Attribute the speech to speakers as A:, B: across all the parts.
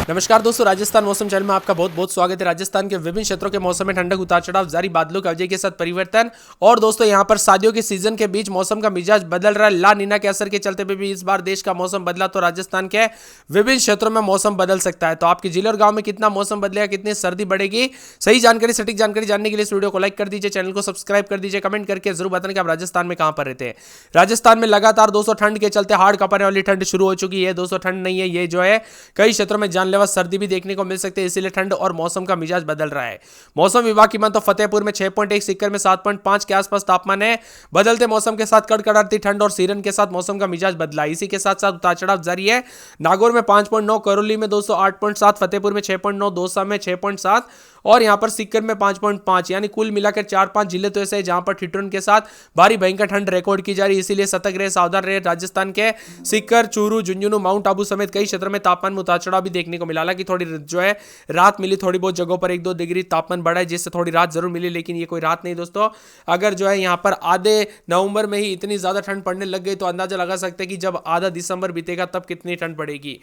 A: नमस्कार दोस्तों, राजस्थान मौसम चैनल में आपका बहुत बहुत स्वागत है। राजस्थान के विभिन्न क्षेत्रों के मौसम में ठंडक, उतार चढ़ाव जारी, बादलों की अवधि के साथ परिवर्तन। और दोस्तों यहाँ पर शादियों के सीजन के बीच मौसम का मिजाज बदल रहा है। ला नीना के असर के चलते भी इस बार देश का मौसम बदला तो राजस्थान के विभिन्न क्षेत्रों में मौसम बदल सकता है। तो आपके जिले और गाँव में कितना मौसम बदलेगा, कितनी सर्दी बढ़ेगी, सही जानकारी, सटीक जानकारी जानने के लिए इस वीडियो को लाइक कर दीजिए, चैनल को सब्सक्राइब कर दीजिए, कमेंट करके जरूर बताना कि आप राजस्थान में कहां पर रहते हैं। राजस्थान में लगातार दोस्तों ठंड के चलते हाड़ कांपने वाली ठंड शुरू हो चुकी है। दोस्तों ठंड नहीं है, ये जो है कई क्षेत्रों में जानलेवा सर्दी भी देखने को मिल सकती है। इसीलिए ठंड और मौसम का मिजाज बदल रहा है। मौसम विभाग की मान तो फतेहपुर में 6.1, सीकर में 7.5 के आसपास तापमान है। बदलते मौसम के साथ कड़कड़ाती ठंड और सीरन के साथ मौसम का मिजाज बदला। इसी के साथ साथ उतार चढ़ाव जारी है। नागौर में 5.9, करौली में 208.7, फतेहपुर में 6.9, दौसा में 6.7 और यहां पर सीकर में 5.5, यानी कुल मिलाकर 4-5 जिले तो ऐसे हैं जहां पर ठिठुरन के साथ भारी भयंकर ठंड रिकॉर्ड की जा रही है। इसीलिए सतर्क रहे, सावधान रहे। राजस्थान के सीकर, चूरू, झुंझुनू, माउंट आबू समेत कई क्षेत्रों में तापमान में उतार चढ़ाव भी देखने को मिला। हालांकि थोड़ी जो है रात मिली, थोड़ी बहुत जगहों पर 1-2 डिग्री तापमान बढ़ा है, जिससे थोड़ी रात जरूर मिली, लेकिन ये कोई रात नहीं दोस्तों। अगर जो है यहां पर आधे नवंबर में ही इतनी ज्यादा ठंड पड़ने लग गई तो अंदाजा लगा सकते हैं कि जब आधा दिसंबर बीतेगा तब कितनी ठंड पड़ेगी।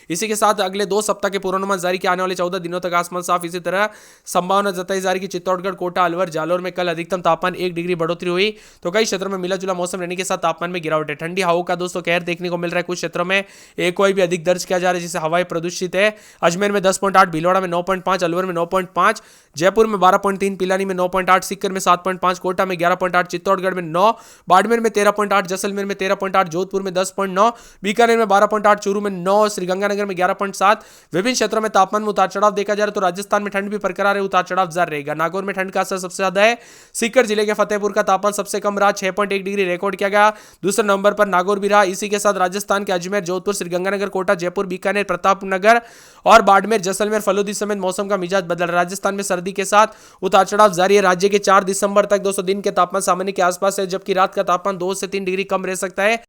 A: इसी के साथ अगले 2 सप्ताह के पूर्वानुमान जारी किए। आने वाले 14 दिनों तक आसमान साफ। इसी तरह संभावना जताई जा रही कि चित्तौड़गढ़, कोटा, अलवर, जालोर में कल अधिकतम तापमान 1 डिग्री बढ़ोतरी हुई तो कई क्षेत्रों में मिला जुला मौसम रहने के साथ तापमान में गिरावट है। ठंडी हवाओं का दोस्तों कहर देखने को मिल रहा है। कुछ क्षेत्रों में एक कोई भी अधिक दर्ज किया जा रहा है, जिससे हवाएं प्रदूषित है। अजमेर में 10.8, भीलवाड़ा में 9.5, अलवर में 9.5, जयपुर में 12.3, पिलानी में 9.8, सीकर में 7.5, कोटा में 11.8, चित्तौड़गढ़ में 9, बाड़मेर में 13.8, जैसलमेर में 13.8, जोधपुर में 10.9, बीकानेर में 12.8, चूरू में 9, श्रीगंगानगर में 11.7। विभिन्न क्षेत्रों में तापमान में उतार चढ़ाव देखा जा रहा है। तो राजस्थान में ठंड भी बरकरार है, उतार चढ़ाव जारी रहेगा। नागौर में ठंड का असर सबसे ज्यादा है। सीकर जिले के फतेहपुर का तापमान सबसे कम रहा, 6.1 डिग्री रिकॉर्ड किया गया। दूसरे नंबर पर नागौर भी रहा। इसी के साथ राजस्थान के अजमेर, जोधपुर, श्रीगंगानगर, कोटा, जयपुर, बीकानेर, प्रतापनगर और बाड़मेर, जैसलमेर, फलोदी समेत मौसम का मिजाज बदल रहा है। राजस्थान में सर्दी के साथ उतार चढ़ाव जारी है। राज्य के 4 दिसंबर तक 200 दिन के तापमान सामान्य के आसपास है, जबकि रात का तापमान 2 से 3 डिग्री कम रह सकता है।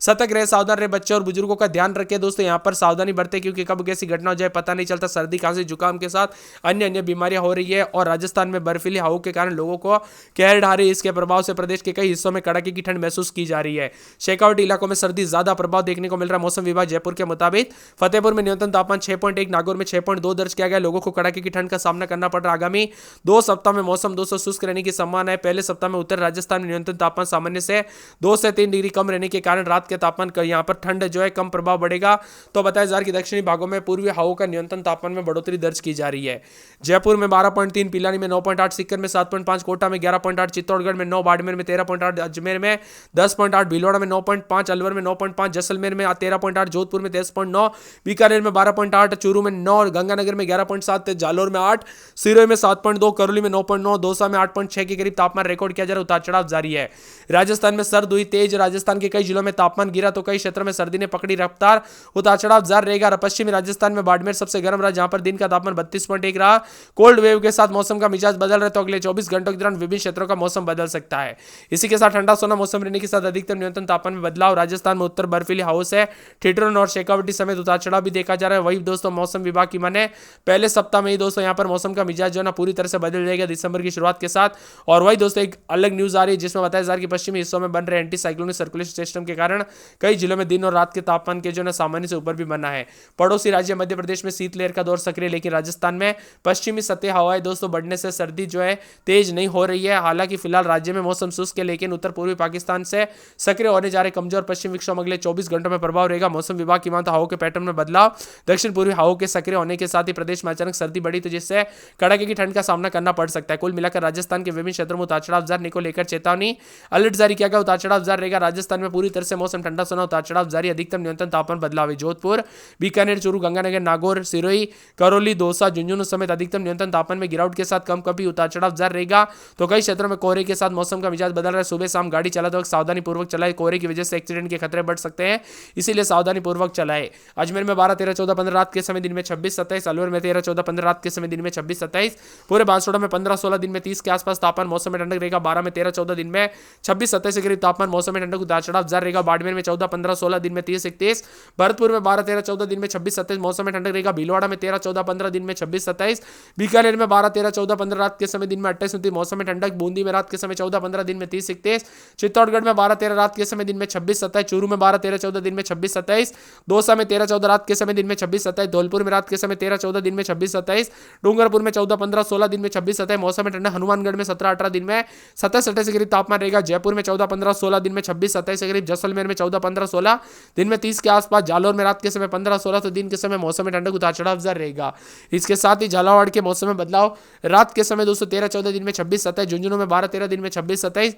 A: सतर्क रहे, सावधान रहे, बच्चे और बुजुर्गों का ध्यान रखें दोस्तों। यहाँ पर सावधानी बरतें क्योंकि कब कैसी घटना हो जाए पता नहीं चलता। सर्दी, खांसी, जुकाम के साथ अन्य अन्य बीमारियां हो रही है और राजस्थान में बर्फीली हवाओं के कारण लोगों को कहर ढा रही है। इसके प्रभाव से प्रदेश के कई हिस्सों में कड़ाके की ठंड महसूस की जा रही है। शेखावटी इलाकों में सर्दी ज्यादा प्रभाव देखने को मिल रहा है। मौसम विभाग जयपुर के मुताबिक फतेहपुर में न्यूनतम तापमान 6.1, नागौर में 6.2 दर्ज किया गया। लोगों को कड़ाके की ठंड का सामना करना पड़ रहा है। आगामी 2 सप्ताह में मौसम दोस्तों शुष्क रहने की संभावना है। पहले सप्ताह में उत्तर राजस्थान में न्यूनतम तापमान सामान्य से 2 से 3 डिग्री कम रहने के कारण रात के तापमान यहाँ पर ठंड जो है कम प्रभाव बढ़ेगा। तो बताया जा रहा है कि दक्षिणी भागों में पूर्वी हवाओं का न्यूनतम तापमान में बढ़ोतरी दर्ज की जा रही है। जयपुर में 12.3, पिलानी में 9.8, सीकर में 7.5, कोटा में 11.8, चित्तौड़गढ़ में 9, बाड़मेर में 13.8, अजमेर में 10.8, भीलवाड़ा में 9.5, अलवर में 9.5, जैसलमेर में 13.8, जोधपुर में 10.9, बीकानेर में 12.8, चूरू में 9, गंगानगर में 11.7, जालोर में 8, सिरोही में 7.2, करौली में 9.9, दौसा में 8.6 के करीब तापमान रिकॉर्ड किया जा रहा है। उतार चढ़ाव जारी है। राजस्थान में सर्द हुई तेज। राजस्थान के कई जिलों में तापमान गिरा तो कई क्षेत्रों में सर्दी ने पकड़ी रफ्तार। उतार चढ़ाव जारी रहेगा। पश्चिमी राजस्थान में बाड़मेर सबसे गर्म रहा, जहां पर दिन का तापमान 32.1 रहा। कोल्ड वेव के साथ मौसम का मिजाज बदल रहा है तो अगले 24 घंटों के दौरान विभिन्न क्षेत्रों का मौसम बदल सकता है। इसी के साथ ठंडा सोना मौसम रहने के साथ अधिकतम न्यूनतम तापमान में बदलाव। राजस्थान में उत्तर बर्फीली हवाओं से ठिठुरन और शेखावटी समेत उतार चढ़ाव भी देखा जा रहा है। वही दोस्तों मौसम विभाग की माने पहले सप्ताह में ही दोस्तों यहाँ पर मौसम का मिजाज जो है ना पूरी तरह से बदल जाएगा दिसंबर की शुरुआत के साथ। और वही दोस्तों एक अलग न्यूज आ रही है जिसमें बताया जा रहा है कि पश्चिमी हिस्सों में बन रहे एंटी साइक्लोनिक सर्कुलेशन सिस्टम के कारण कई जिलों में दिन और रात के तापमान के जो है सामान्य से ऊपर भी बना है। पड़ोसी राज्य मध्य प्रदेश में शीतलहर का दौर सक्रिय, लेकिन राजस्थान में पश्चिमी सतह हवाएं दोस्तों बढ़ने से सर्दी जो है तेज नहीं हो रही है। हालांकि फिलहाल राज्य में मौसम शुष्क है, लेकिन उत्तर पूर्वी पाकिस्तान से सक्रिय होने जा रहे कमजोर पश्चिम विक्षोभ अगले 24 घंटों में प्रभाव रहेगा। मौसम विभाग की मानता हवाओं के पैटर्न में बदलाव। दक्षिण पूर्वी हवाओं के सक्रिय होने के साथ ही प्रदेश में अचानक सर्दी बढ़ी तो जिससे कड़ाके की ठंड का सामना करना पड़ सकता है। कुल मिलाकर राजस्थान के विभिन्न क्षेत्रों में उतार चढ़ाव जारी को लेकर चेतावनी अलर्ट जारी किया गया। उतार चढ़ाव जारी रहेगा। राजस्थान में पूरी तरह से मौसम ठंडा सोना, उतार चढ़ाव जारी, अधिकतम न्यूनतम तापमान बदलाव है। जोधपुर, बीकानेर, चूरू, गंगानगर, नागौर, सिरोही, करौली, दौसा, झुंझुनू समेत अधिकतम न्यूनतम तापमान में गिरावट के साथ कम कभी उतार चढ़ाव जारी रहेगा। तो कई क्षेत्रों में कोहरे के साथ मौसम का मिजाज बदल रहा है। सुबह शाम गाड़ी चलाते वक्त सावधानी पूर्वक चलाए। कोहरे की वजह से एक्सीडेंट के खतरे बढ़ सकते हैं, इसीलिए सावधानी पूर्वक चलाए। अजमेर में 12, 13, 14, 15 रात के समय दिन में 26, 27, अलवर में 13, 14, 15 रात के समय दिन में 26, 27, पूरे बांसवाड़ा में 15, 16 दिन में 30 के आसपास तापमान मौसम में ठंडक रहेगा। 12 में 13, 14 दिन में 26, 27 के करीब तापमान मौसम में ठंडक उतार चढ़ाव जारी रहेगा। बाड़मेर बाड़मेर में 14, 15, 16 दिन में 30, 31, भरतपुर में 12, 13, 14 दिन में 26, 27 मौसम में ठंडक रहेगा। भीलवाड़ा में 13, 14, 15 दिन में 26, 27, बीकानेर में 12, 13, 14, 15 रात के समय दिन में 28, 29 मौसम में ठंडक। बूंदी में रात के समय 14, 15 दिन में 30, 31, चित्तौड़गढ़ में 12, 13 रात के समय दिन में 26, 27, चूरू में 12, 13, 14 दिन में 26, 27, दौसा में 13, 14 रात के समय दिन में 26, 27, धौलपुर में रात के समय 13, 14 दिन में 26, 27, डूंगरपुर में 14, 15, 16 दिन में 26, 27 मौसम में ठंडा। हनुमानगढ़ में 17, 18 दिन में 27, 28 के करीब तापमान रहेगा। जयपुर में 14, 15, 16 दिन में 26, 27 के करीब, जैसलमेर में 14, 15, 16 दिन में 30 के आसपास, जालौर में रात के समय 15, 16 तो दिन के समय मौसम में ठंडक उतार चढ़ाव जारी रहेगा। इसके साथ ही झालावाड़ के मौसम में बदलाव, रात के समय दोस्तों 13, 14 दिन में 26, 27, झुंझुनू में 12, 13 दिन में 26, 27,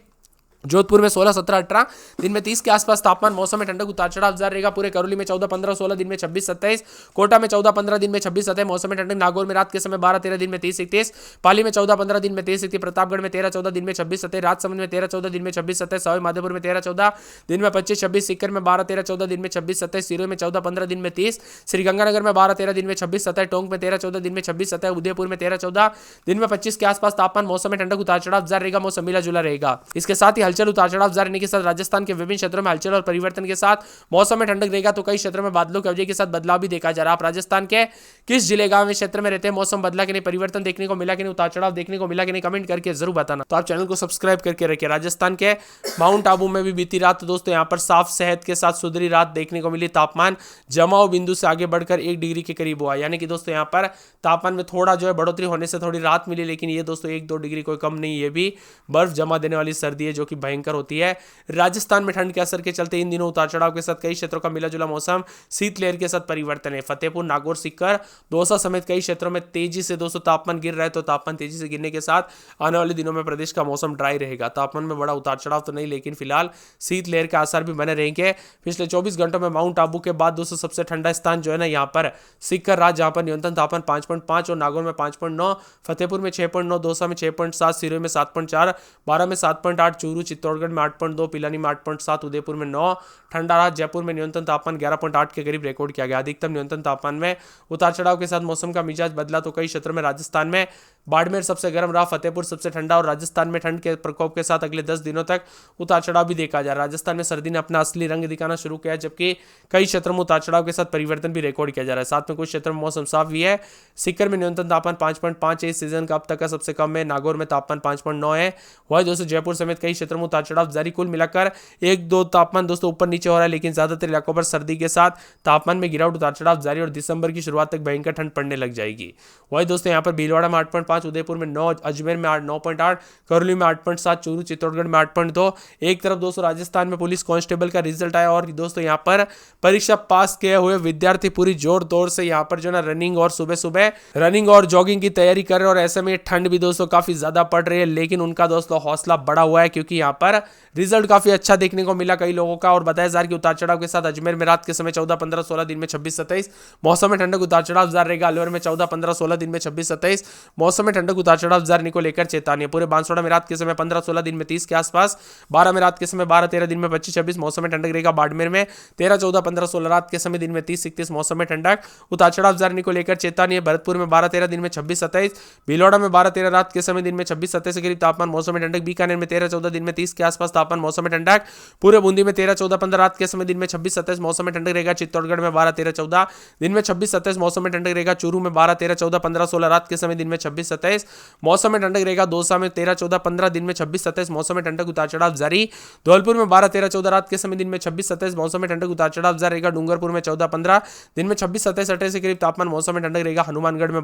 A: जोधपुर में 16, 17, 18 दिन में 30 के आसपास तापमान, मौसम में ठंडक उतार चढ़ाव जारी रहेगा। पूरे करौली में 14, 15, 16 दिन में 26, 27, कोटा में 14, 15 दिन में 26, 27 मौसम में ठंडक। नागौर में रात के समय 12, 13 दिन में 30, 31, पाली में 14, 15 दिन में 30, 31, प्रतापगढ़ में 13, 14 दिन में 26, 27, राजसमंद में 13, 14 दिन में 26, 27, सवाई माधोपुर में 13, 14 दिन में 25, 26, सीकर में 12, 13, 14 दिन में 26, 27, सिरोही में 14, 15 दिन में 30, श्रीगंगानगर में 12, 13 दिन में 26, 27, टोंक में 13, 14 दिन में 26, 27, उदयपुर में 13, 14 दिन में 25 के आसपास तापमान, मौसम में ठंडक उतार चढ़ाव जारी रहेगा। मौसम मिला जुला रहेगा। इसके साथ ही हलचल उतार चढ़ाव जारी के साथ राजस्थान के विभिन्न क्षेत्रों में हलचल और परिवर्तन के साथ मौसम में ठंडक रहेगा। तो कई क्षेत्रों में बादलों की अवधि के साथ बदलाव भी देखा जा रहा है। आप राजस्थान के किस जिले गांव में क्षेत्र में रहते हैं, मौसम बदला कि नहीं, परिवर्तन देखने को मिला कि नहीं, उतार चढ़ाव देखने को मिला कि नहीं, कमेंट करके जरूर बताना। तो आप चैनल को सब्सक्राइब करके रखिए। राजस्थान के माउंट आबू में भी बीती रात दोस्तों यहाँ पर साफ सेहत के साथ सुधरी रात देखने को मिली। तापमान जमाव बिंदु से आगे बढ़कर 1 डिग्री के करीब हुआ, यानी कि दोस्तों यहाँ पर तापमान में थोड़ा जो है बढ़ोतरी होने से थोड़ी राहत मिली, लेकिन ये दोस्तों 1-2 डिग्री कोई कम नहीं, ये भी बर्फ जमा देने वाली सर्दी है जो कि भयंकर होती है। राजस्थान में ठंड के असर के चलते इन दिनों उतार चढ़ाव के साथ कई क्षेत्रों का मिला जुला मौसम, शीतलहर के साथ परिवर्तन है। फतेहपुर, नागौर, सीकर, दौसा समेत कई क्षेत्रों में तेजी से दोस्तों तापमान गिर रहा है। तो तापमान तेजी से गिरने के साथ आने वाले दिनों में प्रदेश का मौसम ड्राई रहेगा। तापमान में बड़ा उतार चढ़ाव तो नहीं, लेकिन फिलहाल शीतलहर का असर भी बने रहेंगे। पिछले 24 घंटों में माउंट आबू के बाद दोस्तों सबसे ठंडा स्थान जो है ना यहाँ पर सीकर राज्य, जहां पर न्यूनतम तापमान 5.5 और नागौर में 5.9, फतेहपुर में 6.9, दौसा में 6.7, सिरोही में 7.4, बारा में 7.8, चूरू चित्तौड़गढ़ में 8.2, पिलानी में 8.7, उदयपुर में 9 ठंडा रहा। जयपुर में न्यूनतम तापमान 11.8 के करीब रिकॉर्ड किया गया। अधिकतम न्यूनतम तापमान में उतार चढ़ाव के साथ मौसम का मिजाज बदला। तो कई क्षेत्रों में राजस्थान में बाड़मेर सबसे गर्म रहा, फतेहपुर सबसे ठंडा, और राजस्थान में ठंड के प्रकोप के साथ अगले 10 दिनों तक उतार चढ़ाव भी देखा जा रहा है। राजस्थान में सर्दी ने अपना असली रंग दिखाना शुरू किया, जबकि कई क्षेत्रों में उतार चढ़ाव के साथ परिवर्तन भी रिकॉर्ड किया जा रहा है। साथ में कुछ क्षेत्रों में मौसम साफ भी है। सीकर में न्यूनतम तापमान 5.5 है, इस सीजन का अब तक का सबसे कम है। नागौर में तापमान 5.9 है। वही दोस्तों जयपुर समेत कई क्षेत्रों में उतार चढ़ाव जारी। कुल मिलाकर 1-2 तापमान दोस्तों ऊपर नीचे हो रहा है, लेकिन ज्यादातर इलाकों पर सर्दी के साथ तापमान में गिरावट, उतार चढ़ाव जारी, और दिसंबर की शुरुआत तक भयंकर ठंड पड़ने लग जाएगी। वही दोस्तों यहाँ पर भीलवाड़ा में 8.5, उदयपुर में 9, अजमेर में 9.8, करौली में 8.7, चूरू चित्तौड़गढ़ में 8.2। एक तरफ दोस्तों राजस्थान में पुलिस कांस्टेबल का रिजल्ट आया, और दोस्तों यहाँ पर परीक्षा पास किए हुए विद्यार्थी पूरी जोर तोड़ से यहाँ पर जो ना रनिंग और सुबह सुबह रनिंग और जॉगिंग की तैयारी कर रहे हैं। और ऐसे में ठंड भी दोस्तों काफी ज्यादा पड़ रही है, लेकिन उनका दोस्तों हौसला बढ़ा हुआ है, क्योंकि यहाँ पर रिजल्ट काफी अच्छा देखने को मिला कई लोगों का। और बताया जा रहा है कि उतार चढ़ाव के साथ अजमेर में रात के समय 14, 15, 16 दिन में 26, 27 मौसम में ठंडक उतार चढ़ाव जारी रहेगा। अलवर में 14, 15, 16 दिन में 26, 27 मौसम में ठंडक उतार चढ़ाव जारी को लेकर चेतावनी। पूरे बांसवाड़ा में रात के समय 15, 16 दिन में 30 के आसपास, 12 में रात के समय 12, 13 दिन में 25, 26 मौसम में ठंडक रहेगा। बाड़मेर में 13, 14, 15, 16 रात के समय दिन में 30, 31 मौसम में ठंडक उतार चढ़ाव जारी को लेकर चेतावनी है। भरतपुर में 12, 13 दिन में 26, 27, भीलवाड़ा में 12, 13 रात के समय दिन में 26, 27 के करीब तापमान, मौसम में ठंडक। बीकानेर में 13, 14 दिन में 30 के आसपास तापमान, मौसम में ठंडक। पूरे बूंदी में 13, 14, 15 रात के समय दिन में 26, 27 मौसम में ठंडक रहेगा। चित्तौड़गढ़ में 12, 13, 14 दिन में 26, 27 मौसम में ठंडक रहेगा। चूरू में 12, 13, 14, 15, 16 रात के समय दिन में 26, 27 मौसम में ठंडक रहेगा। दौसा में 13, 14, 15 दिन में 26, 27 मौसम में ठंडक उतार चढ़ाव जारी। धौलपुर में 12, 13, 14 रात के समय दिन में 26, 27 मौसम में ठंडक उतार चढ़ाव जारी रहेगा। डूंगरपुर में 14, 15 दिन में 26, 27, 28 के करीब तापमान, मौसम में ठंडक रहेगा। हनुमानगढ़ में